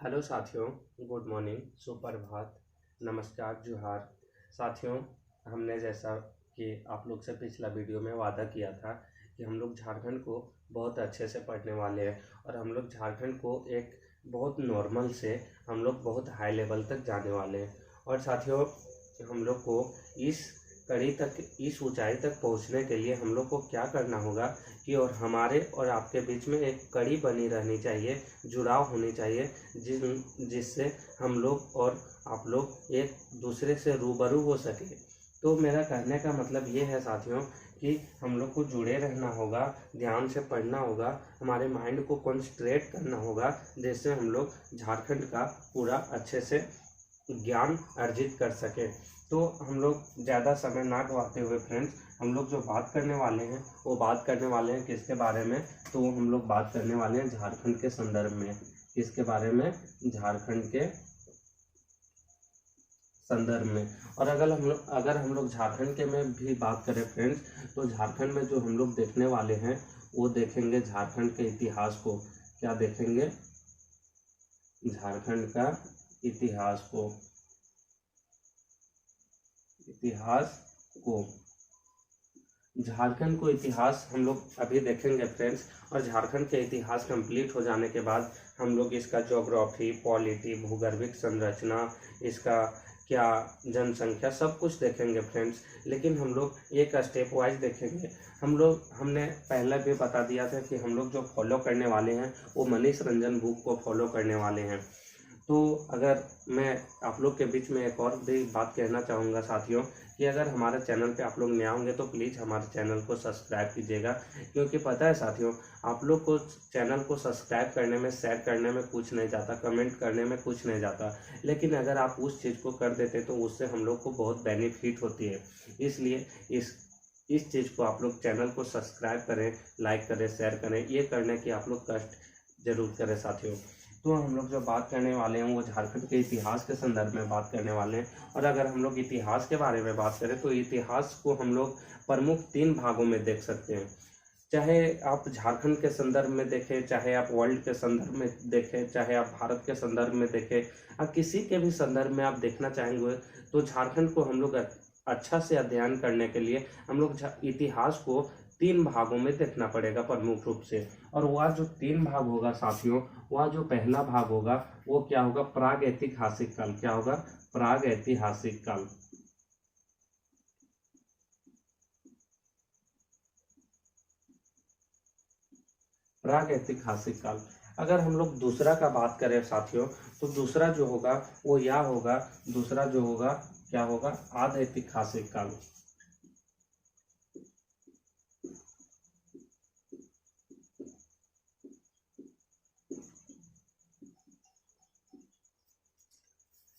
Hello साथियों, good morning, सुप्रभात, नमस्कार, जोहार। साथियों, हमने जैसा कि आप लोग से पिछला वीडियो में वादा किया था कि हम लोग झारखंड को बहुत अच्छे से पढ़ने वाले हैं और हम लोग झारखंड को एक बहुत नॉर्मल से हम लोग बहुत हाई लेवल तक जाने वाले हैं। और साथियों, हम लोग को इस कड़ी तक, इस ऊंचाई तक पहुंचने के लिए हम लोग को क्या करना होगा कि और हमारे और आपके बीच में एक कड़ी बनी रहनी चाहिए, जुड़ाव होनी चाहिए, जिससे हम लोग और आप लोग एक दूसरे से रूबरू हो सके। तो मेरा कहने का मतलब ये है साथियों कि हम लोग को जुड़े रहना होगा, ध्यान से पढ़ना होगा, हमारे माइंड को कॉन्सेंट्रेट करना होगा, जिससे हम लोग झारखंड का पूरा अच्छे से ज्ञान अर्जित कर सके। तो हम लोग ज़्यादा समय ना गवाते हुए फ्रेंड्स, हम लोग जो बात करने वाले हैं वो बात करने वाले हैं किसके बारे में? तो हम लोग बात करने वाले हैं झारखंड के संदर्भ में। किसके बारे में? झारखंड के संदर्भ में। और अगर हम लोग झारखंड के में भी बात करें फ्रेंड्स, तो झारखंड में जो हम लोग देखने वाले हैं वो देखेंगे झारखंड के इतिहास को। क्या देखेंगे? झारखंड का इतिहास को। झारखंड को इतिहास हम लोग अभी देखेंगे फ्रेंड्स। और झारखंड के इतिहास कंप्लीट हो जाने के बाद हम लोग इसका ज्योग्राफी, पॉलिटी, भूगर्भिक संरचना, इसका क्या जनसंख्या, सब कुछ देखेंगे फ्रेंड्स। लेकिन हम लोग एक स्टेप वाइज देखेंगे। हमने पहले भी बता दिया था कि हम लोग जो फॉलो करने वाले हैं वो मनीष रंजन बुक को फॉलो करने वाले हैं। तो अगर मैं आप लोग के बीच में एक और भी बात कहना चाहूँगा साथियों, कि अगर हमारे चैनल पे आप लोग नए होंगे तो प्लीज़ हमारे चैनल को सब्सक्राइब कीजिएगा। क्योंकि पता है साथियों, आप लोग को चैनल को सब्सक्राइब करने में, शेयर करने में कुछ नहीं जाता, कमेंट करने में कुछ नहीं जाता, लेकिन अगर आप उस चीज़ को कर देते तो उससे हम लोग को बहुत बेनिफिट होती है। इसलिए इस चीज़ को आप लोग चैनल को सब्सक्राइब करें, लाइक करें, शेयर करें। ये करने की आप लोग कष्ट जरूर करें साथियों। तो हम लोग जो बात करने वाले हैं वो झारखंड के इतिहास के संदर्भ में बात करने वाले हैं। और अगर हम लोग इतिहास के बारे में बात करें तो इतिहास को हम लोग प्रमुख 3 भागों में देख सकते हैं। चाहे आप झारखंड के संदर्भ में देखें, चाहे आप वर्ल्ड के संदर्भ में देखें, चाहे आप भारत के संदर्भ में देखें, आप किसी के भी संदर्भ में आप देखना चाहेंगे, तो झारखंड को हम लोग अच्छा से अध्ययन करने के लिए हम लोग इतिहास को 3 भागों में देखना पड़ेगा प्रमुख रूप से। और वह जो 3 भाग होगा साथियों, वह जो पहला भाग होगा वो क्या होगा? प्राग ऐतिहासिक काल। क्या होगा? प्राग ऐतिहासिक काल। प्राग ऐतिहासिक काल। अगर हम लोग दूसरा का बात करें साथियों, तो दूसरा जो होगा वो यह होगा, दूसरा जो होगा क्या होगा? आद ऐतिहासिक काल।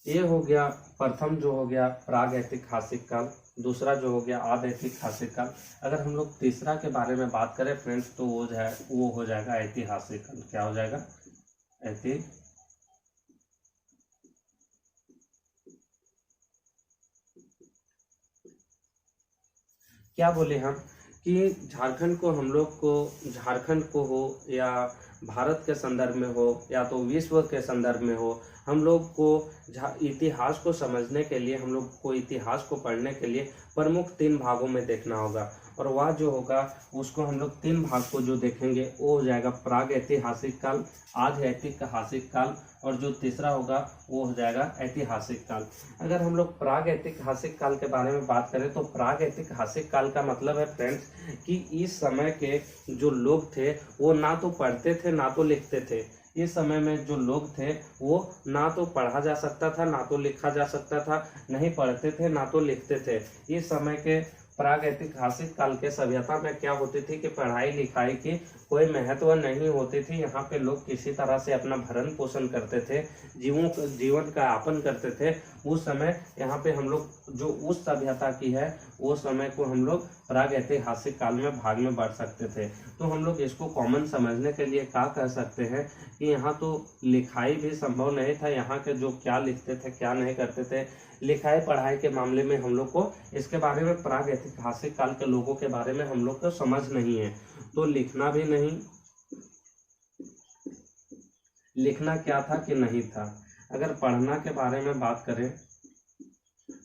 ये हो गया प्रथम, जो हो गया प्राग ऐतिहासिक काल। दूसरा जो हो गया आद ऐतिहासिक काल। अगर हम लोग तीसरा के बारे में बात करें फ्रेंड्स, तो वो हो जाएगा ऐतिहासिक काल। क्या हो जाएगा? क्या बोले हम कि झारखंड को हो या भारत के संदर्भ में हो या तो विश्व के संदर्भ में हो, हम लोग को इतिहास को समझने के लिए, हम लोग को इतिहास को पढ़ने के लिए प्रमुख 3 भागों में देखना होगा। और वह जो होगा उसको हम लोग 3 भाग को जो देखेंगे वो हो जाएगा प्राग ऐतिहासिक काल, आद ऐतिहासिक काल, और जो तीसरा होगा वो हो जाएगा ऐतिहासिक काल। अगर हम लोग प्राग ऐतिहासिक काल के बारे में बात करें तो प्राग ऐतिहासिक काल का मतलब है फ्रेंड्स कि इस समय के जो लोग थे वो ना तो पढ़ते थे ना तो लिखते थे। इस समय में जो लोग थे वो ना तो पढ़ा जा सकता था ना तो लिखा जा सकता था, नहीं पढ़ते थे ना तो लिखते थे। इस समय के प्राग ऐतिहासिक काल के सभ्यता में क्या होती थी कि पढ़ाई लिखाई की कोई महत्व नहीं होती थी। यहाँ पे लोग किसी तरह से अपना भरण पोषण करते थे, जीवन का यापन करते थे। उस समय यहाँ पे हम लोग जो उस सभ्यता की है वो समय को हम लोग प्राग ऐतिहासिक काल में भाग में बढ़ सकते थे। तो हम लोग इसको कॉमन समझने के लिए क्या कह सकते हैं कि यहाँ तो लिखाई भी संभव नहीं था। यहाँ के जो क्या लिखते थे क्या नहीं करते थे, लिखाई पढ़ाई के मामले में हम लोग को इसके बारे में, प्राग ऐतिहासिक काल के लोगों के बारे में हम लोग को समझ नहीं है। तो लिखना भी नहीं, लिखना क्या था कि नहीं था। अगर पढ़ना के बारे में बात करें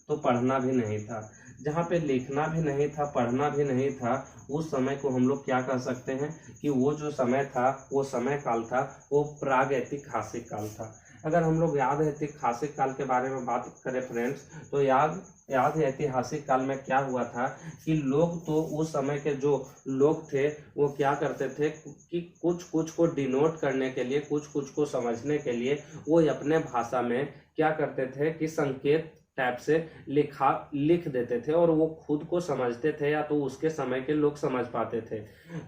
तो पढ़ना भी नहीं था। जहाँ पे लिखना भी नहीं था, पढ़ना भी नहीं था, उस समय को हम लोग क्या कह सकते हैं कि वो जो समय था, वो समय काल था, वो प्रागैतिहासिक काल था। अगर हम लोग याद ऐतिहासिक काल के बारे में बात करें फ्रेंड्स, तो याद है ऐतिहासिक काल में क्या हुआ था कि लोग तो उस समय के जो लोग थे वो क्या करते थे कि कुछ कुछ को डिनोट करने के लिए, कुछ कुछ को समझने के लिए वो अपने भाषा में क्या करते थे कि संकेत टाइप से लिख देते थे, और वो खुद को समझते थे या तो उसके समय के लोग समझ पाते थे।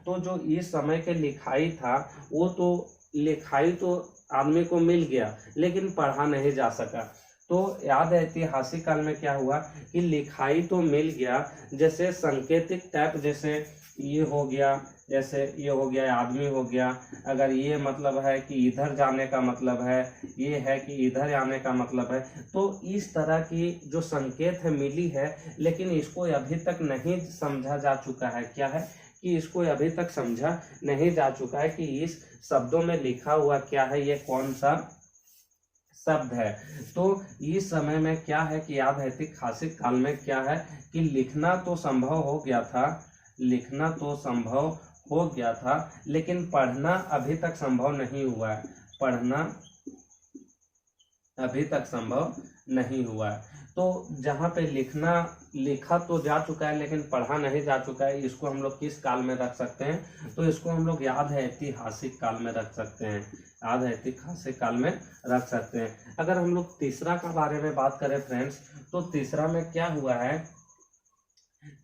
तो जो इस समय के लिखाई था, वो तो लिखाई तो आदमी को मिल गया लेकिन पढ़ा नहीं जा सका। तो याद है ऐतिहासिक काल में क्या हुआ कि लिखाई तो मिल गया, जैसे संकेतिक टाइप, जैसे ये हो गया, जैसे ये हो गया, आदमी हो गया, अगर ये मतलब है कि इधर जाने का मतलब है, ये है कि इधर आने का मतलब है। तो इस तरह की जो संकेत है मिली है, लेकिन इसको अभी तक नहीं समझा जा चुका है। क्या है कि इसको अभी तक समझा नहीं जा चुका है कि इस शब्दों में लिखा हुआ क्या है, ये कौन सा शब्द है। तो इस समय में क्या है कि याद है ऐतिहासिक काल में क्या है कि लिखना तो संभव हो गया था, लिखना तो संभव हो गया था, लेकिन पढ़ना अभी तक संभव नहीं हुआ है। पढ़ना अभी तक संभव नहीं हुआ है। तो जहाँ पे लिखा तो जा चुका है लेकिन पढ़ा नहीं जा चुका है, इसको हम लोग किस काल में रख सकते हैं? तो इसको हम लोग याद है ऐतिहासिक काल में रख सकते हैं, याद है ऐतिहासिक काल में रख सकते हैं। अगर हम लोग तीसरा का बारे में बात करें फ्रेंड्स, तो तीसरा में क्या हुआ है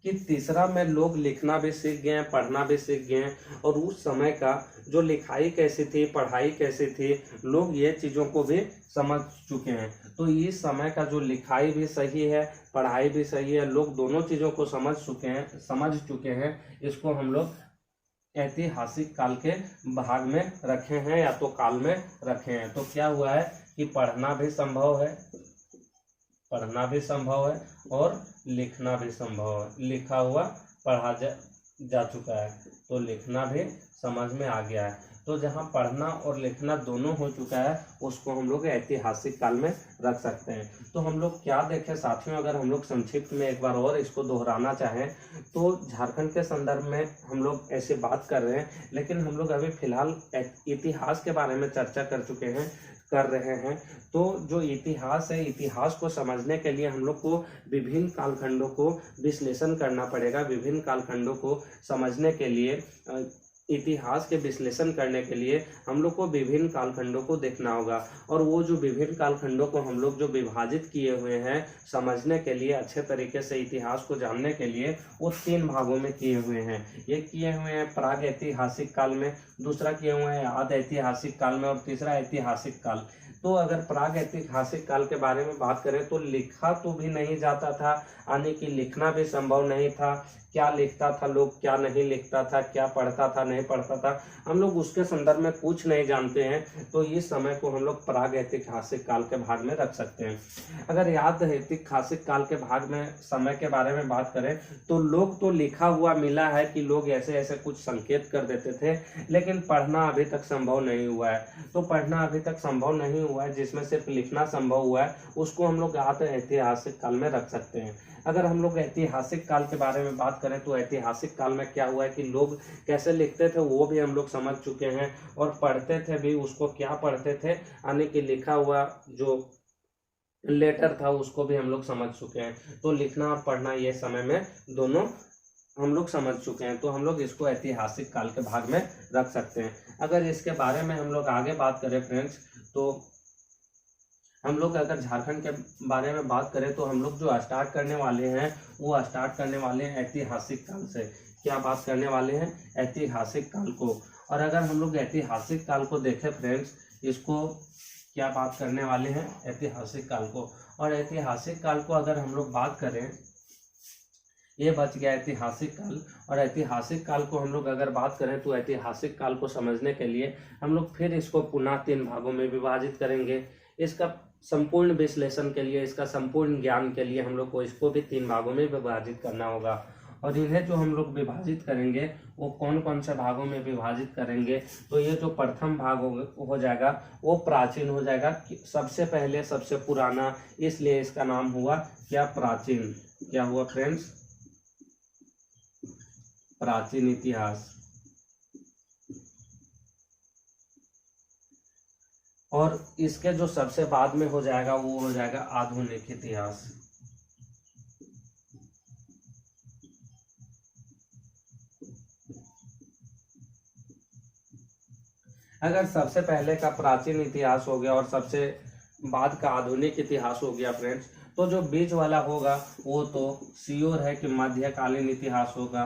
कि तीसरा में लोग लिखना भी सीख गए हैं, पढ़ना भी सीख गए हैं, और उस समय का जो लिखाई कैसी थी, पढ़ाई कैसी थी, लोग ये चीज़ों को भी समझ चुके हैं। तो इस समय का जो लिखाई भी सही है, पढ़ाई भी सही है, लोग दोनों चीज़ों को समझ चुके हैं। इसको हम लोग ऐतिहासिक काल के भाग में रखे हैं या तो काल में रखे हैं। तो क्या हुआ है कि पढ़ना भी संभव है, पढ़ना भी संभव है, और लिखना भी संभव है। लिखा हुआ पढ़ा जा चुका है, तो लिखना भी समझ में आ गया है। तो जहाँ पढ़ना और लिखना दोनों हो चुका है, उसको हम लोग ऐतिहासिक काल में रख सकते हैं। तो हम लोग क्या देखें साथियों, अगर हम लोग संक्षिप्त में एक बार और इसको दोहराना चाहें, तो झारखंड के संदर्भ में हम लोग ऐसे बात कर रहे हैं, लेकिन हम लोग अभी फिलहाल इतिहास के बारे में चर्चा कर रहे हैं। तो जो इतिहास है, इतिहास को समझने के लिए हम लोग को विभिन्न कालखंडों को विश्लेषण करना पड़ेगा। विभिन्न कालखंडों को समझने के लिए, इतिहास के विश्लेषण करने के लिए हम लोग को विभिन्न कालखंडों को देखना होगा, और वो जो विभिन्न कालखंडों को हम लोग जो विभाजित किए हुए हैं समझने के लिए, अच्छे तरीके से इतिहास को जानने के लिए, वो 3 भागों में किए हुए हैं। एक किए हुए हैं प्राग ऐतिहासिक काल में, दूसरा किए हुए हैं आद ऐतिहासिक काल में, और तीसरा ऐतिहासिक काल। तो अगर प्राग ऐतिहासिक काल के बारे में बात करें तो लिखा तो भी नहीं जाता था, यानी कि लिखना भी संभव नहीं था। क्या लिखता था लोग, क्या नहीं लिखता था, क्या पढ़ता था, नहीं पढ़ता था, हम लोग उसके संदर्भ में कुछ नहीं जानते हैं। तो इस समय को हम लोग प्राग ऐतिहासिक काल के भाग में रख सकते हैं। अगर याद है ऐतिहासिक काल के भाग में समय के बारे में बात करें, तो लोग तो लिखा हुआ मिला है कि लोग ऐसे ऐसे कुछ संकेत कर देते थे, लेकिन पढ़ना अभी तक संभव नहीं हुआ है। तो पढ़ना अभी तक संभव नहीं हुआ है, जिसमें सिर्फ लिखना संभव हुआ है, उसको हम लोग याद है ऐतिहासिक काल में रख सकते हैं। अगर हम लोग ऐतिहासिक काल के बारे में बात करें, तो ऐतिहासिक काल में क्या हुआ है कि लोग कैसे लिखते थे वो भी हम लोग समझ चुके हैं, और पढ़ते थे भी, उसको क्या पढ़ते थे, यानी कि लिखा हुआ जो लेटर था उसको भी हम लोग समझ चुके हैं। तो लिखना और पढ़ना ये समय में दोनों हम लोग समझ चुके हैं। तो हम लोग इसको ऐतिहासिक काल के भाग में रख सकते हैं। अगर इसके बारे में हम लोग आगे बात करें फ्रेंड्स, तो हम लोग अगर झारखंड के बारे में बात करें, तो हम लोग जो स्टार्ट करने वाले हैं वो स्टार्ट करने वाले हैं ऐतिहासिक काल से। क्या बात करने वाले हैं? ऐतिहासिक काल को। और अगर हम लोग ऐतिहासिक काल को देखें फ्रेंड्स, इसको क्या बात करने वाले हैं? ऐतिहासिक काल को। और ऐतिहासिक काल को अगर हम लोग बात करें, ये बच गया ऐतिहासिक काल। और ऐतिहासिक काल को हम लोग अगर बात करें, तो ऐतिहासिक काल को समझने के लिए हम लोग फिर इसको पुनः 3 भागों में विभाजित करेंगे। इसका संपूर्ण विश्लेषण के लिए, इसका संपूर्ण ज्ञान के लिए हम लोग को इसको भी 3 भागों में विभाजित करना होगा। और इन्हें जो हम लोग विभाजित करेंगे वो कौन कौन से भागों में विभाजित करेंगे, तो ये जो प्रथम भाग हो जाएगा वो प्राचीन हो जाएगा, सबसे पहले सबसे पुराना, इसलिए इसका नाम हुआ क्या, प्राचीन। क्या हुआ फ्रेंड्स, प्राचीन इतिहास। और इसके जो सबसे बाद में हो जाएगा वो हो जाएगा आधुनिक इतिहास। अगर सबसे पहले का प्राचीन इतिहास हो गया और सबसे बाद का आधुनिक इतिहास हो गया फ्रेंड्स, तो जो बीच वाला होगा वो तो श्योर है कि मध्यकालीन इतिहास होगा।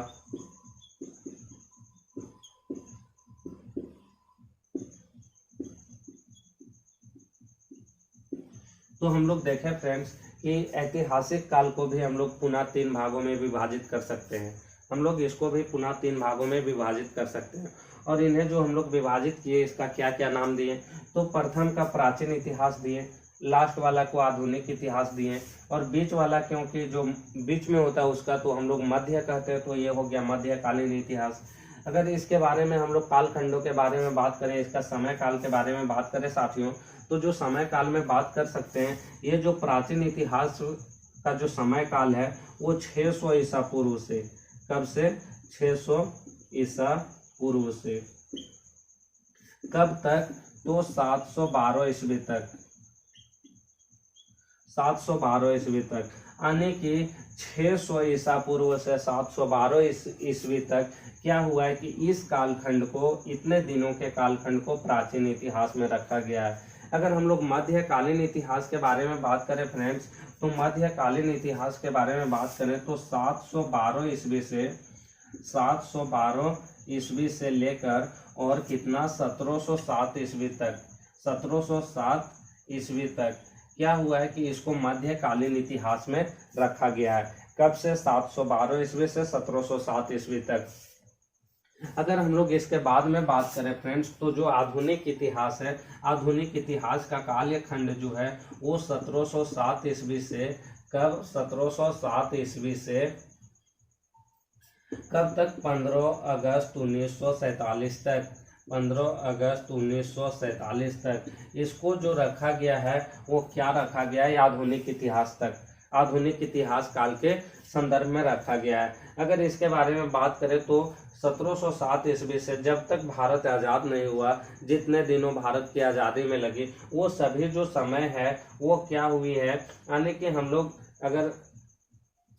तो हम लोग देखें फ्रेंड्स कि ऐतिहासिक काल को भी हम लोग पुनः 3 भागों में विभाजित कर सकते हैं। हम लोग इसको भी पुनः 3 भागों में विभाजित कर सकते हैं। और इन्हें जो हम लोग विभाजित किए इसका क्या क्या नाम दिए, तो प्रथम का प्राचीन इतिहास दिए, लास्ट वाला को आधुनिक इतिहास दिए, और बीच वाला क्योंकि जो बीच में होता है उसका तो हम लोग मध्य कहते हैं, तो ये हो गया मध्यकालीन इतिहास। अगर इसके बारे में हम लोग कालखंडों के बारे में बात करें, इसका समय काल के बारे में बात करें साथियों, तो जो समय काल में बात कर सकते हैं, ये जो प्राचीन इतिहास का जो समय काल है वो 600 ईसा पूर्व से, कब से, 600 ईसा पूर्व से कब तक, तो 712 ईस्वी तक, 712 ईस्वी तक, यानी कि 600 ईसा पूर्व से 712 ईस्वी तक क्या हुआ है कि इस कालखंड को, इतने दिनों के कालखंड को प्राचीन इतिहास में रखा गया है। अगर हम लोग मध्यकालीन इतिहास के बारे में बात करें फ्रेंड्स, तो मध्यकालीन इतिहास के बारे में बात करें तो 712 ईस्वी से, 712 ईस्वी से लेकर और कितना, 1707 ईस्वी तक, 1707 ईस्वी तक क्या हुआ है कि इसको मध्यकालीन इतिहास में रखा गया है। कब से, 712 ईस्वी से 1707 ईस्वी तक। अगर हम लोग इसके बाद में बात करें फ्रेंड्स, तो जो आधुनिक इतिहास है, आधुनिक इतिहास का कालखंड जो है वो 1707 ईस्वी से कब, 1707 ईस्वी से कब तक, 15 अगस्त 1947 तक, 15 अगस्त 1947 तक इसको जो रखा गया है वो क्या रखा गया है, आधुनिक इतिहास तक, आधुनिक इतिहास काल के संदर्भ में रखा गया है। अगर इसके बारे में बात करें तो 1707 ईस्वी से जब तक भारत आज़ाद नहीं हुआ, जितने दिनों भारत की आज़ादी में लगी, वो सभी जो समय है वो क्या हुई है, यानी कि हम लोग अगर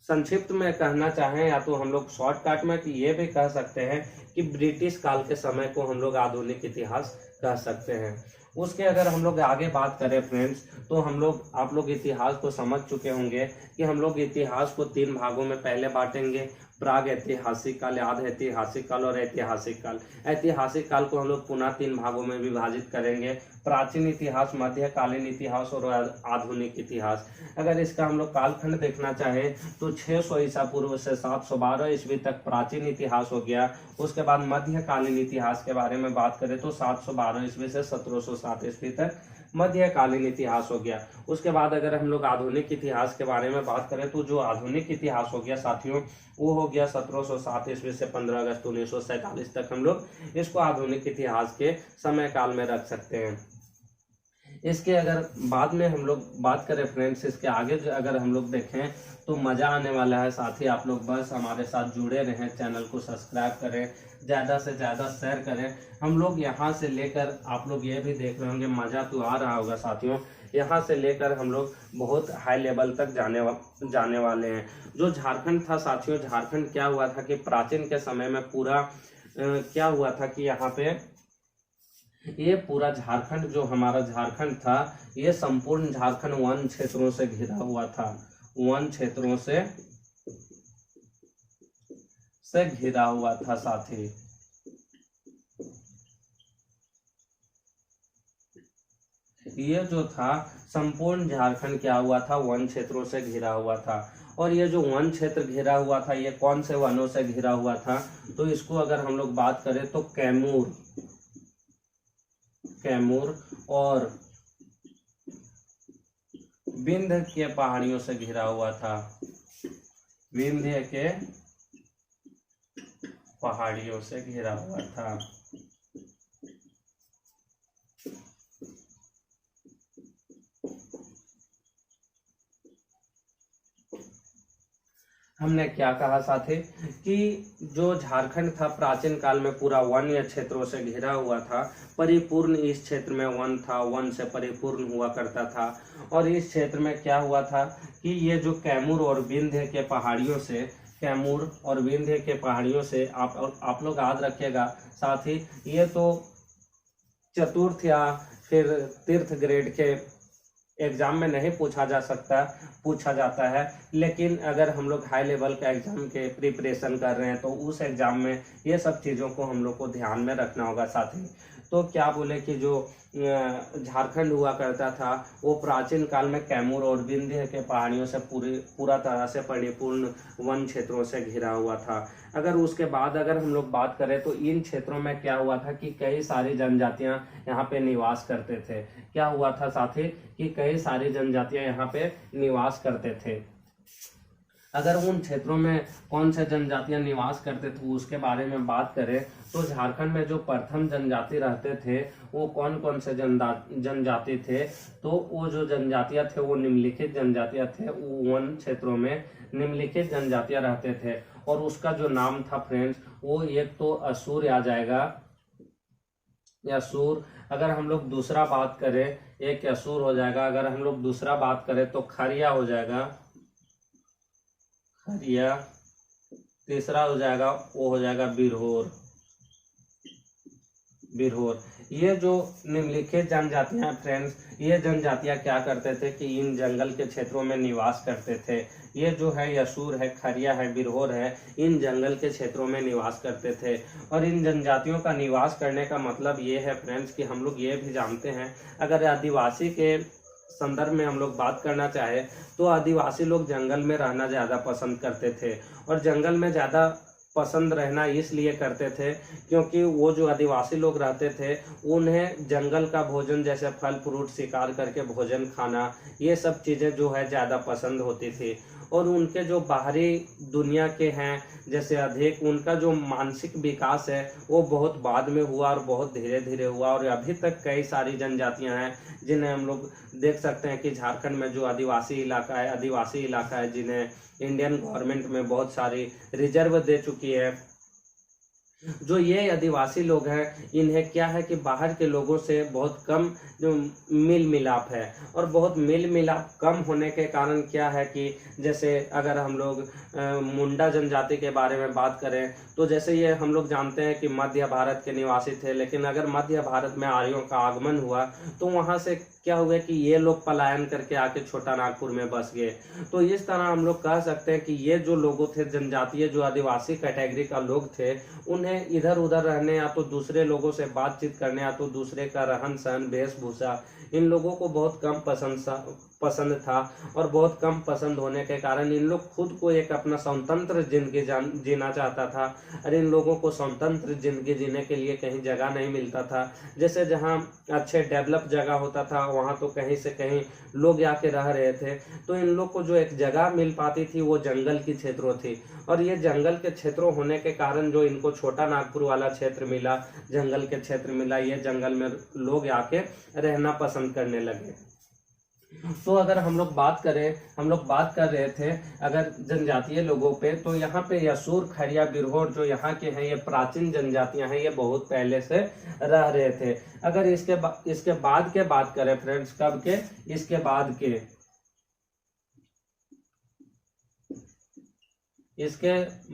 संक्षिप्त में कहना चाहें या तो हम लोग शॉर्टकट में कि ये भी कह सकते हैं कि ब्रिटिश काल के समय को हम लोग आधुनिक इतिहास कह सकते हैं। उसके अगर हम लोग आगे बात करें फ्रेंड्स, तो हम लोग, आप लोग इतिहास को समझ चुके होंगे कि हम लोग इतिहास को 3 भागों में पहले बांटेंगे, प्राग ऐतिहासिक काल, आध ऐतिहासिक काल और ऐतिहासिक काल। ऐतिहासिक काल को हम लोग पुनः 3 भागों में विभाजित करेंगे, प्राचीन इतिहास, मध्यकालीन इतिहास और आधुनिक इतिहास। अगर इसका हम लोग कालखंड देखना चाहें तो 600 ईसा पूर्व से 712 ईस्वी तक प्राचीन इतिहास हो गया। उसके बाद मध्यकालीन इतिहास के बारे में बात करें तो 712 ईस्वी से 1707 ईस्वी तक मध्यकालीन इतिहास हो गया। उसके बाद अगर हम लोग आधुनिक इतिहास के बारे में बात करें तो जो आधुनिक इतिहास हो गया साथियों वो हो गया 1707 ईस्वी से 15 अगस्त 1947 तक। हम लोग इसको आधुनिक इतिहास के समय काल में रख सकते हैं। इसके अगर बाद में हम लोग बात करें फ्रेंड्स, इसके आगे अगर हम लोग देखें तो मज़ा आने वाला है साथी। आप लोग बस हमारे साथ जुड़े रहें, चैनल को सब्सक्राइब करें, ज़्यादा से ज़्यादा शेयर करें। हम लोग यहाँ से लेकर, आप लोग ये भी देख रहे होंगे, मज़ा तो आ रहा होगा साथियों, यहाँ से लेकर हम लोग बहुत हाई लेवल तक जाने वाले हैं। जो झारखंड था साथियों, झारखंड क्या हुआ था कि प्राचीन के समय में पूरा क्या हुआ था कि यहाँ पे ये पूरा झारखंड, जो हमारा झारखंड था, ये संपूर्ण झारखंड वन क्षेत्रों से घिरा हुआ था, वन क्षेत्रों से घिरा हुआ था साथी। ये जो था संपूर्ण झारखंड क्या हुआ था, वन क्षेत्रों से घिरा हुआ था। और ये जो वन क्षेत्र घिरा हुआ था ये कौन से वनों से घिरा हुआ था, तो इसको अगर हम लोग बात करें तो कैमूर और विंध्य के पहाड़ियों से घिरा हुआ था, विंध्य के पहाड़ियों से घिरा हुआ था। हमने क्या कहा साथी कि जो झारखंड था प्राचीन काल में पूरा वन्य क्षेत्रों से घिरा हुआ था, परिपूर्ण इस क्षेत्र में वन था, वन से परिपूर्ण हुआ करता था। और इस क्षेत्र में क्या हुआ था कि ये जो कैमूर और विंध्य के पहाड़ियों से, कैमूर और विंध्य के पहाड़ियों से आप लोग याद रखिएगा साथी, ये तो चतुर्थ या फिर तीर्थ ग्रेड के एग्जाम में नहीं पूछा जाता है, लेकिन अगर हम लोग हाई लेवल का एग्जाम के प्रिपरेशन कर रहे हैं तो उस एग्जाम में ये सब चीज़ों को हम लोग को ध्यान में रखना होगा साथी। तो क्या बोले कि जो झारखंड हुआ करता था वो प्राचीन काल में कैमूर और विंध्य के पहाड़ियों से पूरा तरह से परिपूर्ण वन क्षेत्रों से घिरा हुआ था। अगर उसके बाद अगर हम लोग बात करें तो इन क्षेत्रों में क्या हुआ था कि कई सारी जनजातियां यहाँ पे निवास करते थे। क्या हुआ था साथी कि कई सारी जनजातियां यहाँ पे निवास करते थे। अगर उन क्षेत्रों में कौन से जनजातियां निवास करते थे उसके बारे में बात करें तो झारखंड में जो प्रथम जनजाति रहते थे वो कौन कौन से जनजाति थे, तो वो जो जनजातियां थे वो निम्नलिखित जनजातियां थे। वन क्षेत्रों में निम्नलिखित जनजातियां रहते थे और उसका जो नाम था फ्रेंड्स वो एक तो असुर आ जाएगा, असुर। अगर हम लोग दूसरा बात करें एक असुर हो जाएगा, अगर हम लोग दूसरा बात करें तो खरिया हो जाएगा, खरिया। तीसरा हो जाएगा वो हो जाएगा बिरहोर, बिरहोर। ये जो निम्नलिखित जनजातियां फ्रेंड्स, ये जनजातियां क्या करते थे कि इन जंगल के क्षेत्रों में निवास करते थे। ये जो है यसूर है, खरिया है, बिरहोर है, इन जंगल के क्षेत्रों में निवास करते थे। और इन जनजातियों का निवास करने का मतलब ये है फ्रेंड्स कि हम लोग ये भी जानते हैं, अगर आदिवासी के संदर्भ में हम लोग बात करना चाहे तो आदिवासी लोग जंगल में रहना ज़्यादा पसंद करते थे। और जंगल में ज़्यादा पसंद रहना इसलिए करते थे क्योंकि वो जो आदिवासी लोग रहते थे उन्हें जंगल का भोजन जैसे फल फ्रूट शिकार करके भोजन खाना, ये सब चीज़ें जो है ज़्यादा पसंद होती थी। और उनके जो बाहरी दुनिया के हैं जैसे अधिक, उनका जो मानसिक विकास है वो बहुत बाद में हुआ और बहुत धीरे धीरे हुआ। और अभी तक कई सारी जनजातियां हैं जिन्हें हम लोग देख सकते हैं कि झारखंड में जो आदिवासी इलाका है जिन्हें इंडियन गवर्नमेंट में बहुत सारी रिजर्व दे चुकी है। जो ये आदिवासी लोग हैं इन्हें क्या है कि बाहर के लोगों से बहुत कम जो मेल मिलाप है, और बहुत मेल मिलाप कम होने के कारण क्या है कि जैसे अगर हम लोग मुंडा जनजाति के बारे में बात करें तो जैसे ये हम लोग जानते हैं कि मध्य भारत के निवासी थे, लेकिन अगर मध्य भारत में आर्यों का आगमन हुआ तो वहाँ से क्या हुआ कि ये लोग पलायन करके आके छोटा नागपुर में बस गए। तो इस तरह हम लोग कह सकते हैं कि ये जो लोगों थे जनजातीय जो आदिवासी कैटेगरी का लोग थे उन्हें इधर उधर रहने या तो दूसरे लोगों से बातचीत करने या तो दूसरे का रहन सहन वेशभूषा इन लोगों को बहुत कम पसंद था। और बहुत कम पसंद होने के कारण इन लोग खुद को एक अपना स्वतंत्र जिंदगी जीना चाहता था। और इन लोगों को स्वतंत्र जिंदगी जीने के लिए कहीं जगह नहीं मिलता था। जैसे जहाँ अच्छे डेवलप जगह होता था वहाँ तो कहीं से कहीं लोग आके रह रहे थे, तो इन लोग को जो एक जगह मिल पाती थी वो जंगल की क्षेत्रों थी। और ये जंगल के क्षेत्रों होने के कारण जो इनको छोटा नागपुर वाला क्षेत्र मिला, जंगल के क्षेत्र मिला, ये जंगल में लोग आके रहना पसंद करने लगे। तो अगर हम लोग बात कर रहे थे अगर जनजातीय लोगों पे, तो यहाँ पे यसूर खरिया बिरहोर जो यहाँ के हैं ये प्राचीन जनजातियां हैं, ये बहुत पहले से रह रहे थे। अगर इसके बाद के बात करें फ्रेंड्स, कब के, इसके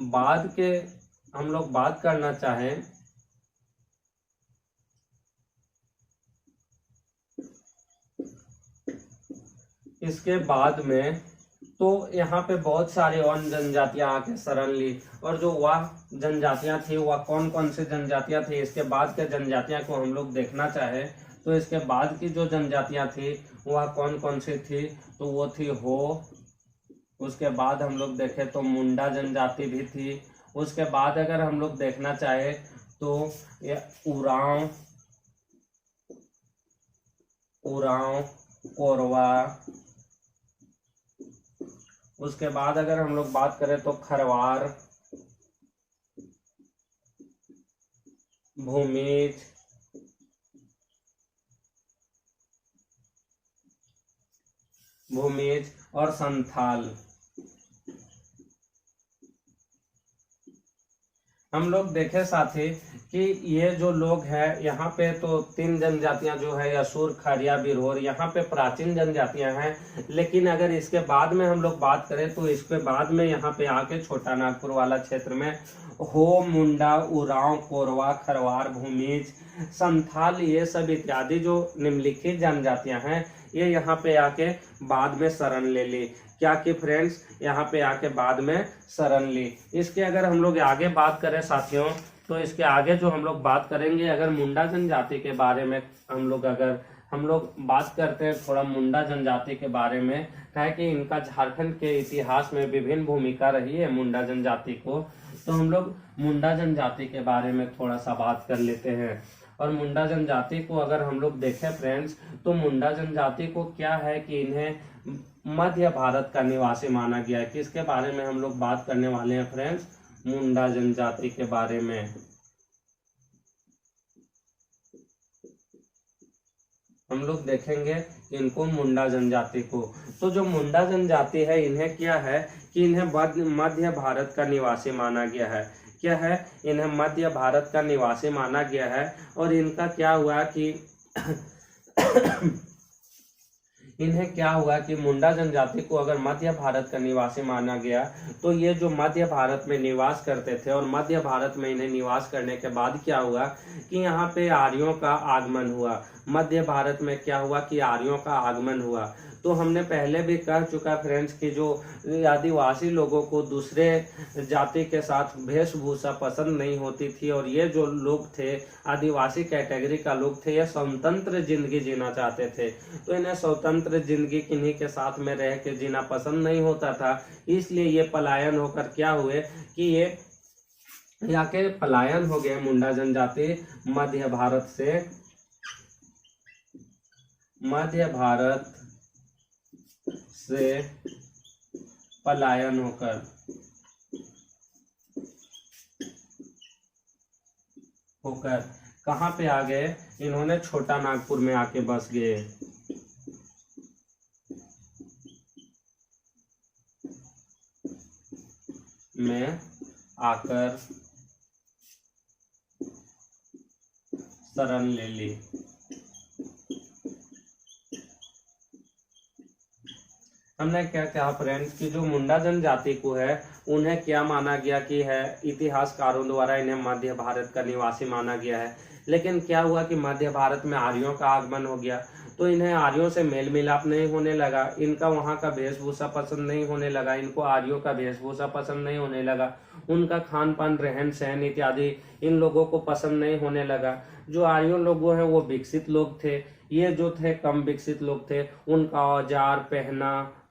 बाद के हम लोग बात करना चाहें इसके बाद में, तो यहाँ पे बहुत सारी और जनजातियां आके शरण ली। और जो वह जनजातियां थी वह कौन कौन सी जनजातियां थी, इसके बाद के जनजातियां को हम लोग देखना चाहे तो इसके बाद की जो जनजातियां थी वह कौन कौन सी थी, तो वो थी हो। उसके बाद हम लोग देखें तो मुंडा जनजाति भी थी। उसके बाद अगर हम लोग देखना चाहे तो ये उरांव, कोरवा। उसके बाद अगर हम लोग बात करें तो खरवार, भूमिज, और संथाल। हम लोग देखे साथी कि ये जो लोग हैं यहाँ पे तो 3 जनजातियां जो है असुर, खरिया, बिरहोर, यहाँ पे प्राचीन जनजातियां हैं। लेकिन अगर इसके बाद में हम लोग बात करें तो इसके बाद में यहाँ पे आके छोटा नागपुर वाला क्षेत्र में हो, मुंडा, उरांव, कोरवा, खरवार, भूमिज, संथाल, ये सब इत्यादि जो निम्नलिखित जनजातियां हैं ये यहाँ पे आके बाद में शरण ले ली। क्या कि फ्रेंड्स, यहाँ पे आके बाद में शरण ली। इसके अगर हम लोग आगे बात करें साथियों, तो इसके आगे जो हम लोग बात करेंगे अगर मुंडा जनजाति के बारे में हम लोग बात करते हैं थोड़ा मुंडा जनजाति के बारे में, क्या है कि इनका झारखंड के इतिहास में विभिन्न भूमिका रही है मुंडा जनजाति को। तो हम लोग मुंडा जनजाति के बारे में थोड़ा सा बात कर लेते हैं। और मुंडा जनजाति को अगर हम लोग देखें फ्रेंड्स, तो मुंडा जनजाति को क्या है कि इन्हें मध्य भारत का निवासी माना गया है। किसके बारे में हम लोग बात करने वाले हैं फ्रेंड्स? मुंडा जनजाति के बारे में हम लोग देखेंगे इनको, मुंडा जनजाति को। तो जो मुंडा जनजाति है इन्हें क्या है कि इन्हें मध्य भारत का निवासी माना गया है। क्या है? इन्हें मध्य भारत का निवासी माना गया है। और इनका क्या हुआ कि इन्हें क्या हुआ कि मुंडा जनजाति को अगर मध्य भारत का निवासी माना गया तो ये जो मध्य भारत में निवास करते थे और मध्य भारत में इन्हें निवास करने के बाद क्या हुआ कि यहाँ पे आर्यों का आगमन हुआ। मध्य भारत में क्या हुआ कि आर्यों का आगमन हुआ। तो हमने पहले भी कह चुका फ्रेंड्स कि जो आदिवासी लोगों को दूसरे जाति के साथ वेशभूषा पसंद नहीं होती थी और ये जो लोग थे आदिवासी कैटेगरी का लोग थे, ये स्वतंत्र जिंदगी जीना चाहते थे। तो इन्हें स्वतंत्र जिंदगी किन्हीं के साथ में रह के जीना पसंद नहीं होता था, इसलिए ये पलायन होकर क्या हुए कि ये यहाँ के पलायन हो गए। मुंडा जनजाति मध्य भारत से पलायन होकर कहाँ पे आ गए? इन्होंने छोटा नागपुर में आके बस गए। में आकर शरण ले ली। हमने क्या कहा फ्रेंड्स कि जो मुंडा जनजाति को है उन्हें क्या माना गया कि है इतिहासकारों द्वारा इन्हें मध्य भारत का निवासी माना गया है। लेकिन क्या हुआ कि मध्य भारत में आर्यों का आगमन हो गया तो इन्हें आर्यों से मेल मिलाप नहीं होने लगा। इनका वहाँ का वेशभूषा पसंद नहीं होने लगा, इनको आर्यों का वेशभूषा पसंद नहीं होने लगा, उनका खान पान, रहन सहन इत्यादि इन लोगों को पसंद नहीं होने लगा। जो आर्यों लोग हैं वो विकसित लोग थे, ये जो थे कम विकसित लोग थे। उनका औजार,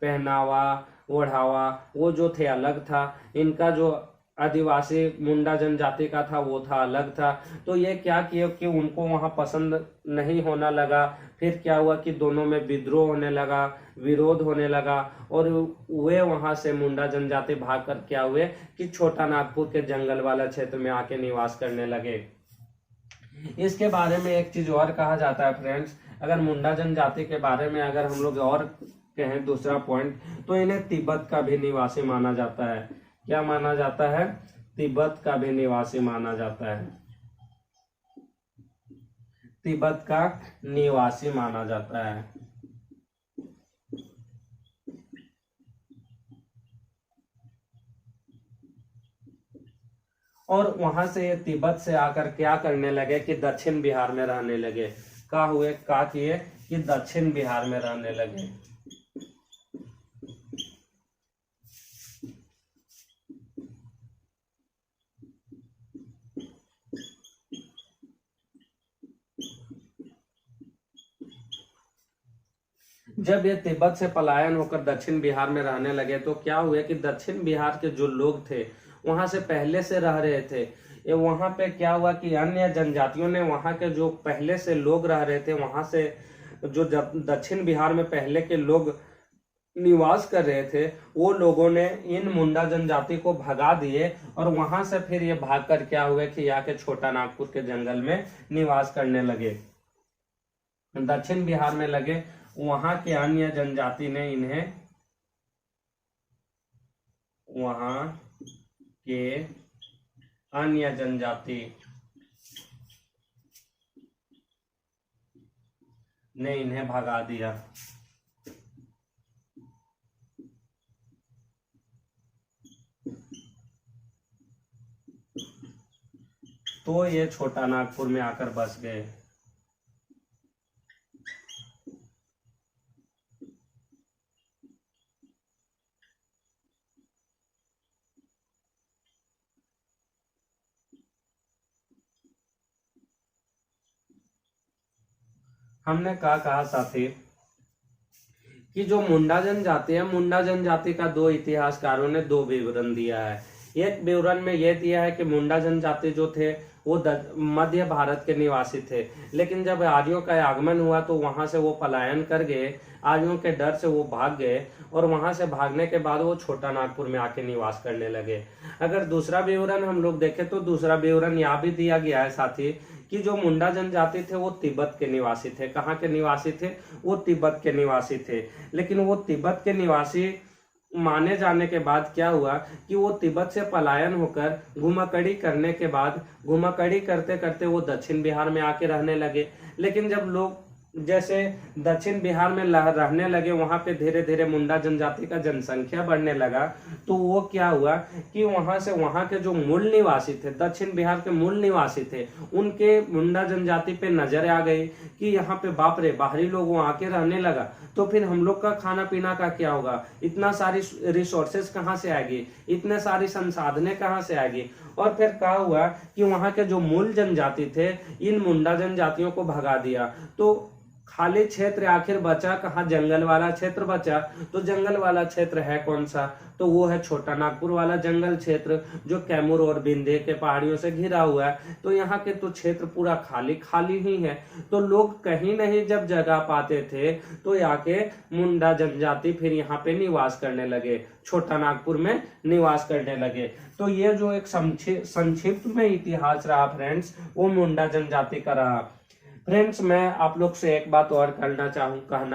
पहनावा, ओढ़ावा वो जो थे अलग था। इनका जो आदिवासी मुंडा जनजाति का था वो था अलग था। तो ये क्या किया कि उनको वहाँ पसंद नहीं होना लगा। फिर क्या हुआ कि दोनों में विद्रोह होने लगा, विरोध होने लगा और वे वहाँ से मुंडा जनजाति भागकर क्या हुए कि छोटा नागपुर के जंगल वाला क्षेत्र में आके निवास करने लगे। इसके बारे में एक चीज और कहा जाता है फ्रेंड्स, अगर मुंडा जनजाति के बारे में अगर हम लोग और कहें दूसरा पॉइंट, तो इन्हें तिब्बत का भी निवासी माना जाता है। क्या माना जाता है? तिब्बत का भी निवासी माना जाता है। तिब्बत का निवासी माना जाता है। और वहां से तिब्बत से आकर क्या करने लगे कि दक्षिण बिहार में रहने लगे। क्या किए कि दक्षिण बिहार में रहने लगे। जब ये तिब्बत से पलायन होकर दक्षिण बिहार में रहने लगे तो क्या हुआ कि दक्षिण बिहार के जो लोग थे वहां से पहले से रह रहे थे, ये वहां पे क्या हुआ कि अन्य जनजातियों ने वहां के जो पहले से लोग रह रहे थे वहां से जो दक्षिण बिहार में पहले के लोग निवास कर रहे थे, वो लोगों ने इन मुंडा जनजाति को भगा दिए और वहां से फिर ये भाग कर क्या हुए कि यहाँ के छोटा नागपुर के जंगल में निवास करने लगे, दक्षिण बिहार में लगे। वहां के अन्य जनजाति ने इन्हें, वहां के अन्य जनजाति ने इन्हें भगा दिया। तो ये छोटा नागपुर में आकर बस गए। हमने कहा साथी कि जो मुंडा जनजाति है, मुंडा जनजाति का दो इतिहासकारों ने दो विवरण दिया है। एक विवरण में यह दिया है कि मुंडा जनजाति जो थे वो मध्य भारत के निवासी थे, लेकिन जब आर्यों का आगमन हुआ तो वहां से वो पलायन कर गए, आर्यों के डर से वो भाग गए और वहां से भागने के बाद वो छोटा नागपुर में आके निवास करने लगे। अगर दूसरा विवरण हम लोग देखें तो दूसरा विवरण यहाँ भी दिया गया है साथी कि जो मुंडा जनजाति थे वो तिब्बत के निवासी थे। कहाँ के निवासी थे? वो तिब्बत के निवासी थे। लेकिन वो तिब्बत के निवासी माने जाने के बाद क्या हुआ कि वो तिब्बत से पलायन होकर घुमाकड़ी करने के बाद, घुमाकड़ी करते करते वो दक्षिण बिहार में आके रहने लगे। लेकिन जब लोग जैसे दक्षिण बिहार में रहने लगे, वहां पे धीरे धीरे मुंडा जनजाति का जनसंख्या बढ़ने लगा, तो वो क्या हुआ कि वहां से वहां के जो मूल निवासी थे, दक्षिण बिहार के मूल निवासी थे, उनके मुंडा जनजाति पे नजर आ गई कि यहाँ पे बाप रे बाहरी लोग वहां आके रहने लगा, तो फिर हम लोग का खाना पीना का क्या होगा, इतना सारी रिसोर्सेज कहाँ से आएगी, इतने सारी संसाधने कहाँ से आएगी। और फिर क्या हुआ कि वहां के जो मूल जनजाति थे, इन मुंडा जनजातियों को भगा दिया। तो खाली क्षेत्र आखिर बचा कहाँ? जंगल वाला क्षेत्र बचा। तो जंगल वाला क्षेत्र है कौन सा? तो वो है छोटा नागपुर वाला जंगल क्षेत्र, जो कैमूर और विंध्य के पहाड़ियों से घिरा हुआ है। तो यहाँ के तो क्षेत्र पूरा खाली खाली ही है। तो लोग कहीं नहीं जब जगह पाते थे तो यहाँ के मुंडा जनजाति फिर यहाँ पे निवास करने लगे, छोटा नागपुर में निवास करने लगे। तो ये जो एक संक्षिप्त में इतिहास रहा फ्रेंड्स, वो मुंडा जनजाति का रहा। फ्रेंड्स, मैं आप लोग से एक बात और कहना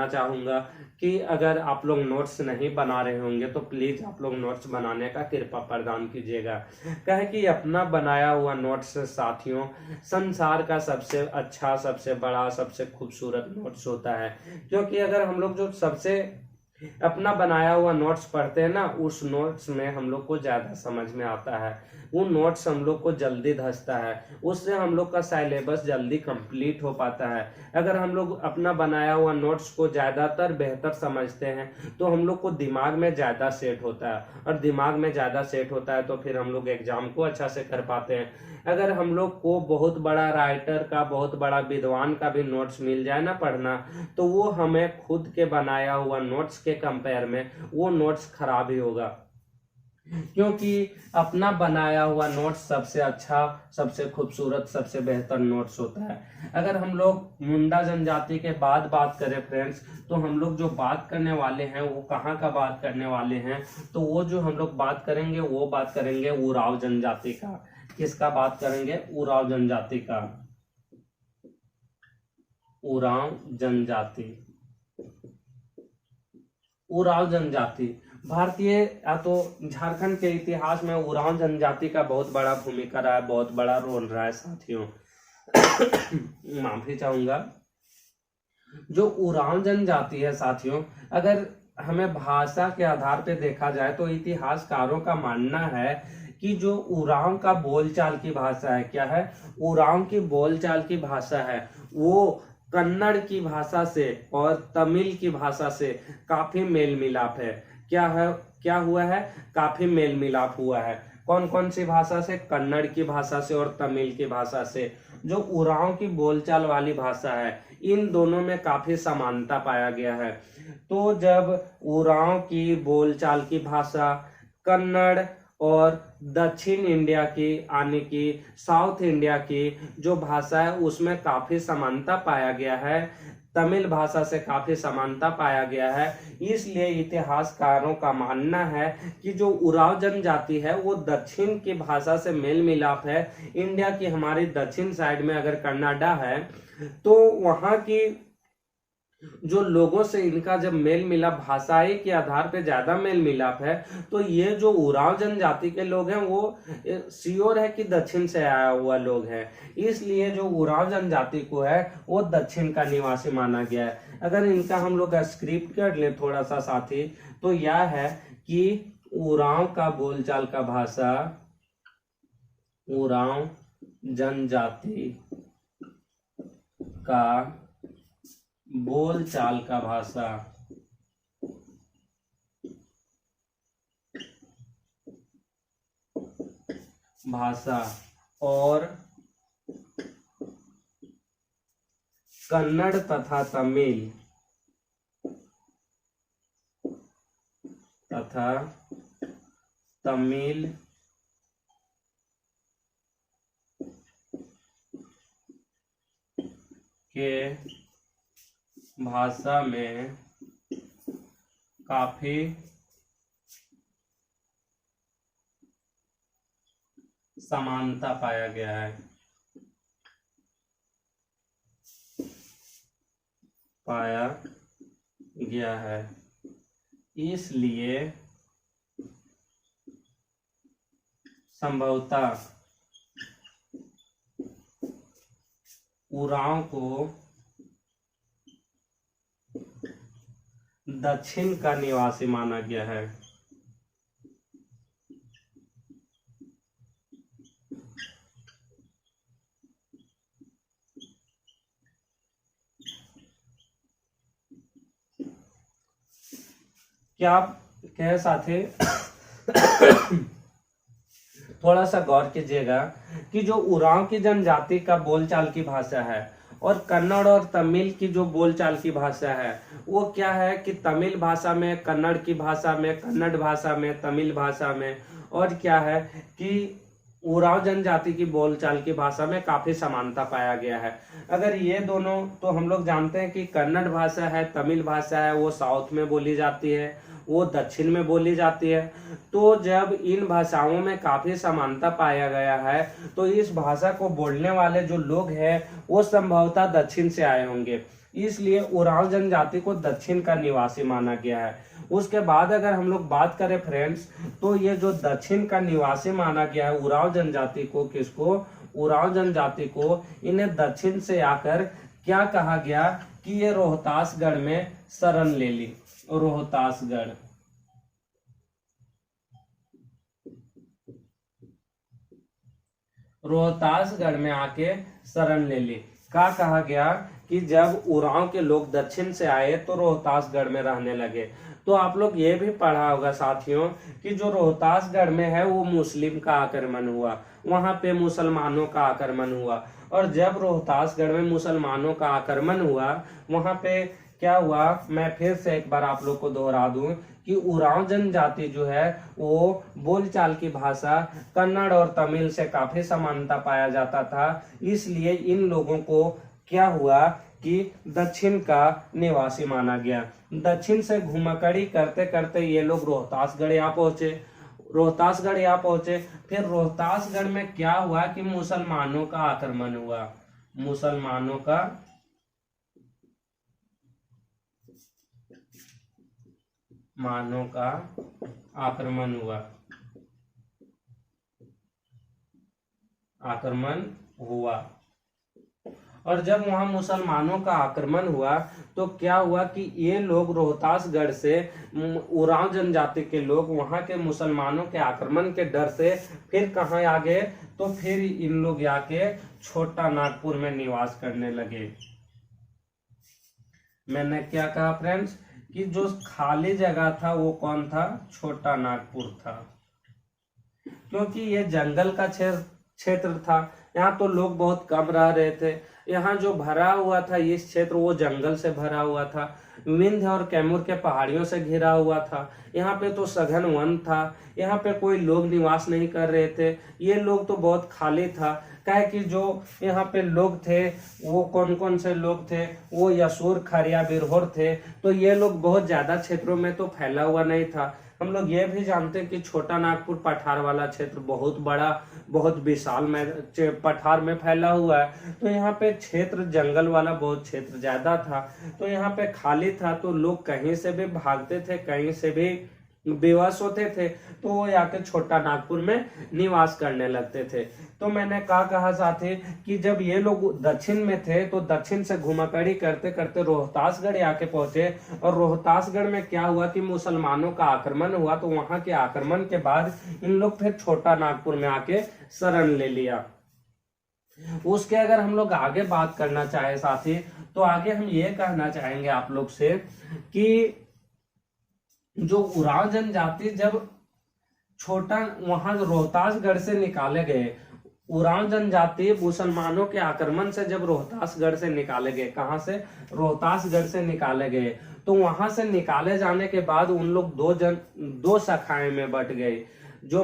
चाहूंगा कि अगर आप लोग नोट्स नहीं बना रहे होंगे तो प्लीज आप लोग नोट्स बनाने का कृपा प्रदान कीजिएगा। कहे कि अपना बनाया हुआ नोट्स साथियों संसार का सबसे अच्छा, सबसे बड़ा, सबसे खूबसूरत नोट्स होता है। क्योंकि अगर हम लोग जो सबसे अपना बनाया हुआ नोट्स पढ़ते हैं ना, उस नोट्स में हम लोग को ज्यादा समझ में आता है, वो नोट्स हम लोग को जल्दी धंसता है, उससे हम लोग का सिलेबस जल्दी कंप्लीट हो पाता है। अगर हम लोग अपना बनाया हुआ नोट्स को ज्यादातर बेहतर समझते हैं तो हम लोग को दिमाग में ज्यादा सेट होता है, और दिमाग में ज्यादा सेट होता है तो फिर हम लोग एग्जाम को अच्छा से कर पाते हैं। अगर हम लोग को बहुत बड़ा राइटर का, बहुत बड़ा विद्वान का भी नोट्स मिल जाए ना पढ़ना, तो वो हमें खुद के बनाया हुआ नोट्स के कंपेयर में वो नोट्स खराब ही होगा। क्योंकि अपना बनाया हुआ नोट्स सबसे अच्छा, सबसे खूबसूरत, सबसे बेहतर नोट्स होता है। अगर हम लोग मुंडा जनजाति के बाद बात करें फ्रेंड्स, तो हम लोग जो बात करने वाले हैं वो कहाँ का बात करने वाले हैं? तो वो जो हम लोग बात करेंगे वो बात करेंगे उराव जनजाति का। किसका बात करेंगे? उराव जनजाति का। उराव जनजाति, उराव जनजाति भारतीय या तो झारखंड के इतिहास में उराव जनजाति का बहुत बड़ा भूमिका रहा है, बहुत बड़ा रोल रहा है साथियों। माफी चाहूंगा। जो उराव जनजाति है साथियों, अगर हमें भाषा के आधार पे देखा जाए तो इतिहासकारों का मानना है कि जो उराव का बोलचाल की भाषा है, क्या है? उराव की बोलचाल की भाषा है, वो कन्नड़ की भाषा से और तमिल की भाषा से काफी मेल मिलाप है। क्या हुआ है? काफी मेल मिलाप हुआ है। कौन कौन सी भाषा से? कन्नड़ की भाषा से और तमिल की भाषा से। जो उराव की बोलचाल वाली भाषा है, इन दोनों में काफी समानता पाया गया है। तो जब उराव की बोलचाल की भाषा कन्नड़ और दक्षिण इंडिया की यानी कि साउथ इंडिया की जो भाषा है उसमें काफी समानता पाया गया है, तमिल भाषा से काफी समानता पाया गया है। इसलिए इतिहासकारों का मानना है कि जो उराव जनजाति है वो दक्षिण की भाषा से मेल मिलाप है। इंडिया की हमारी दक्षिण साइड में अगर कनाडा है तो वहां की जो लोगों से इनका जब मेल मिलाप भाषाई के आधार पे ज्यादा मेल मिलाप है, तो ये जो उराव जनजाति के लोग हैं वो श्योर है कि दक्षिण से आया हुआ लोग है। इसलिए जो उराव जनजाति को है वो दक्षिण का निवासी माना गया है। अगर इनका हम लोग स्क्रिप्ट कर ले थोड़ा सा साथी, तो यह है कि उराव का बोलचाल का भाषा, उराव जनजाति का बोलचाल का भाषा और कन्नड़ तथा तमिल के भाषा में काफी समानता पाया गया है। इसलिए संभवतः उराव को दक्षिण का निवासी माना गया है। क्या आप कह साथे थोड़ा सा गौर कीजिएगा कि जो उराव की जनजाति का बोलचाल की भाषा है और कन्नड़ और तमिल की जो बोलचाल की भाषा है वो क्या है कि तमिल भाषा में, कन्नड़ की भाषा में, कन्नड़ भाषा में, तमिल भाषा में, और क्या है कि उराव जनजाति की बोलचाल की भाषा में काफी समानता पाया गया है। अगर ये दोनों, तो हम लोग जानते हैं कि कन्नड़ भाषा है, तमिल भाषा है, वो साउथ में बोली जाती है, वो दक्षिण में बोली जाती है। तो जब इन भाषाओं में काफी समानता पाया गया है तो इस भाषा को बोलने वाले जो लोग हैं वो संभवतः दक्षिण से आए होंगे। इसलिए उराव जनजाति को दक्षिण का निवासी माना गया है। उसके बाद अगर हम लोग बात करें फ्रेंड्स, तो ये जो दक्षिण का निवासी माना गया है उराव जनजाति को, किसको? उराव जनजाति को। इन्हें दक्षिण से आकर क्या कहा गया कि ये रोहतासगढ़ में शरण ले ली। रोहतासगढ़ में आके शरण ले ली। क्या कहा गया कि जब उराव के लोग दक्षिण से आए तो रोहतासगढ़ में रहने लगे। तो आप लोग ये भी पढ़ा होगा साथियों कि जो रोहतासगढ़ में है वो मुस्लिम का आक्रमण हुआ, वहां पे मुसलमानों का आक्रमण हुआ। और जब रोहतासगढ़ में मुसलमानों का आक्रमण हुआ, वहां पे क्या हुआ, मैं फिर से एक बार आप लोग को दोहरा दूं कि उराव जनजाति जो है वो बोलचाल की भाषा कन्नड़ और तमिल से काफी समानता पाया जाता था। इसलिए इन लोगों को क्या हुआ कि दक्षिण का निवासी माना गया। दक्षिण से घुमकड़ी करते करते ये लोग रोहतासगढ़ यहाँ पहुंचे। फिर रोहतासगढ़ में क्या हुआ कि मुसलमानों का आक्रमण हुआ। मुसलमानों का आक्रमण हुआ। और जब वहां मुसलमानों का आक्रमण हुआ तो क्या हुआ कि ये लोग रोहतासगढ़ से, उराव जनजाति के लोग वहां के मुसलमानों के आक्रमण के डर से फिर कहाँ आ गए, तो फिर इन लोग आके छोटा नागपुर में निवास करने लगे। मैंने क्या कहा फ्रेंड्स कि जो खाली जगह था वो कौन था? छोटा नागपुर था, क्योंकि ये जंगल का क्षेत्र था। यहाँ तो लोग बहुत कम रह रहे थे। यहाँ जो भरा हुआ था इस क्षेत्र वो जंगल से भरा हुआ था, विंध्य और कैमूर के पहाड़ियों से घिरा हुआ था। यहाँ पे तो सघन वन था, यहाँ पे कोई लोग निवास नहीं कर रहे थे। ये लोग तो बहुत खाली था। क्या है कि जो यहाँ पे लोग थे वो कौन कौन से लोग थे, वो यसूर, खरिया, बिरहोर थे। तो ये लोग बहुत ज्यादा क्षेत्रों में तो फैला हुआ नहीं था। हम लोग ये भी जानते हैं कि छोटा नागपुर पठार वाला क्षेत्र बहुत बड़ा, बहुत विशाल में पठार में फैला हुआ है। तो यहाँ पे क्षेत्र जंगल वाला बहुत क्षेत्र ज्यादा था। तो यहाँ पे खाली था, तो लोग कहीं से भी भागते थे, कहीं से भी बेवश होते थे, तो वो आके छोटा नागपुर में निवास करने लगते थे। तो मैंने कहा साथी कि जब ये लोग दक्षिण में थे तो दक्षिण से घुमाकड़ी करते करते रोहतासगढ़ आके पहुंचे। और रोहतासगढ़ में क्या हुआ कि मुसलमानों का आक्रमण हुआ। तो वहां के आक्रमण के बाद इन लोग फिर छोटा नागपुर में आके शरण ले लिया। उसके अगर हम लोग आगे बात करना चाहे साथी, तो आगे हम ये कहना चाहेंगे आप लोग से कि जो उरांव जनजाति जब छोटा वहां रोहतासगढ़ से निकाले गए, उरांव जनजाति मुसलमानों के आक्रमण से जब रोहतासगढ़ से निकाले गए, कहां से, रोहतासगढ़ से निकाले गए, तो वहां से निकाले जाने के बाद उन लोग दो शाखाएं में बट गए। जो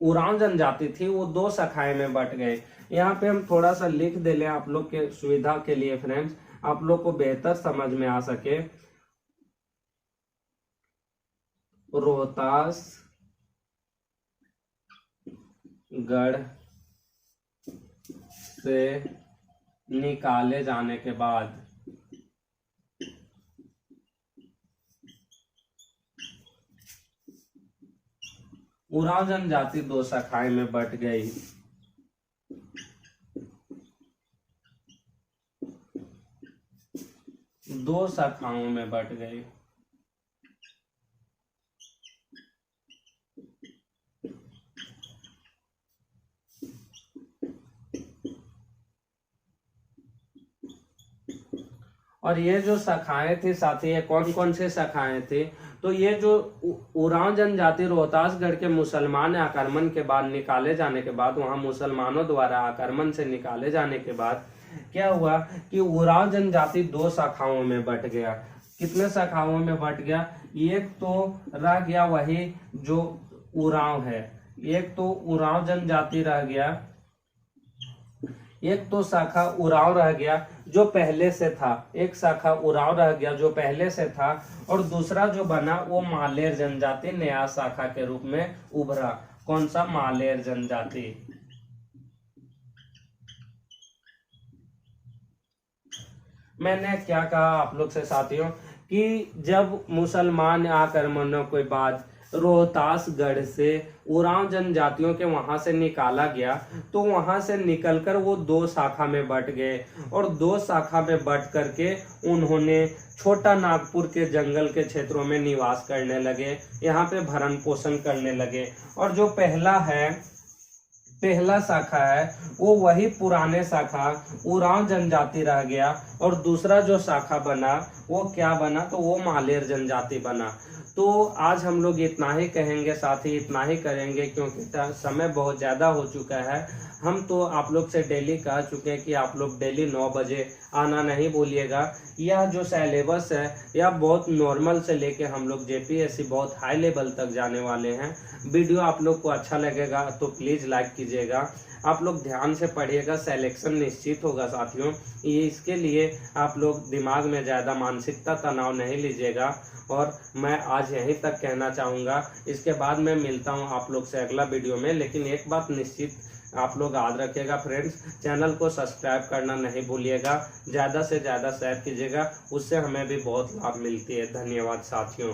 उरांव जनजाति थी वो दो शाखाएं में बट गए। यहाँ पे हम थोड़ा सा लिख दे लें आप लोग के सुविधा के लिए फ्रेंड्स, आप लोग को बेहतर समझ में आ सके। रोहतासगढ़ से निकाले जाने के बाद उरांव जनजाति दो शाखाएं में बट गई। दो शाखाओं में बट गई। और ये जो शाखाएं थी साथी, ये कौन कौन से शाखाएं थी, तो ये जो उरांव जनजाति रोहतासगढ़ के मुसलमान आक्रमण के बाद निकाले जाने के बाद, वहां मुसलमानों द्वारा आक्रमण से निकाले जाने के बाद क्या हुआ कि उरांव जनजाति दो शाखाओं में बट गया। कितने शाखाओं में बट गया, एक तो रह गया वही जो उरांव है, एक तो उरांव जनजाति रह गया, एक तो शाखा उरांव रह गया जो पहले से था, एक शाखा उरांव रह गया जो पहले से था, और दूसरा जो बना वो मालेर जनजाति नया शाखा के रूप में उभरा। कौन सा, मालेर जनजाति। मैंने क्या कहा आप लोग से साथियों कि जब मुसलमान आक्रमणों के बाद रोहतासगढ़ से उरांव जनजातियों के वहां से निकाला गया, तो वहां से निकलकर वो दो शाखा में बट गए, और दो शाखा में बट करके उन्होंने छोटा नागपुर के जंगल के क्षेत्रों में निवास करने लगे, यहाँ पे भरण पोषण करने लगे। और जो पहला शाखा है वो वही पुराने शाखा उरांव जनजाति रह गया, और दूसरा जो शाखा बना वो क्या बना, तो वो मालेर जनजाति बना। तो आज हम लोग इतना ही कहेंगे साथी, इतना ही करेंगे क्योंकि समय बहुत ज़्यादा हो चुका है। हम तो आप लोग से डेली कह चुके हैं कि आप लोग डेली 9 बजे आना नहीं भूलिएगा। यह जो सिलेबस है यह बहुत नॉर्मल से लेके हम लोग जेपीएससी बहुत हाई लेवल तक जाने वाले हैं। वीडियो आप लोग को अच्छा लगेगा तो प्लीज़ लाइक कीजिएगा। आप लोग ध्यान से पढ़िएगा, सिलेक्शन निश्चित होगा साथियों। ये इसके लिए आप लोग दिमाग में ज़्यादा मानसिकता तनाव नहीं लीजिएगा। और मैं आज यहीं तक कहना चाहूँगा, इसके बाद मैं मिलता हूँ आप लोग से अगला वीडियो में। लेकिन एक बात निश्चित आप लोग याद रखिएगा फ्रेंड्स, चैनल को सब्सक्राइब करना नहीं भूलिएगा, ज़्यादा से ज़्यादा शेयर कीजिएगा, उससे हमें भी बहुत लाभ मिलती है। धन्यवाद साथियों।